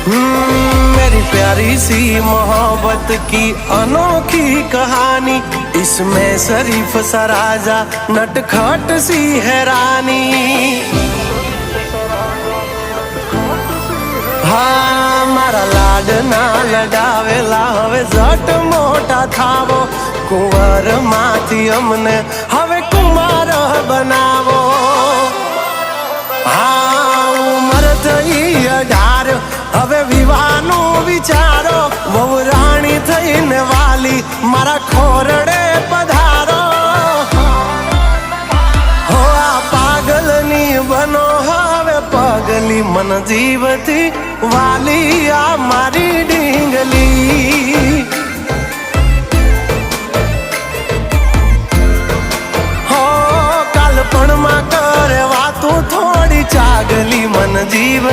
मेरी प्यारी सी मोहब्बत की अनोखी कहानी, इसमें शरीफ सा राजा नटखट सी है रानी। हाँ मारा लाडना लगावेला हवे जट मोटा थावो, कुंवर माथी अमने हवे कुमार बनावो। हाँ उमर थई 18 हवे विवाहनो विचारो, वहू राणी थईने वाली मारा खोरडे पधारो। हो आ पागलनी बनो हवे पगली, मन जीवती वाली आ मारी ढींगली। हो कालपण में करे वातू थोड़ी चागली, मन जीव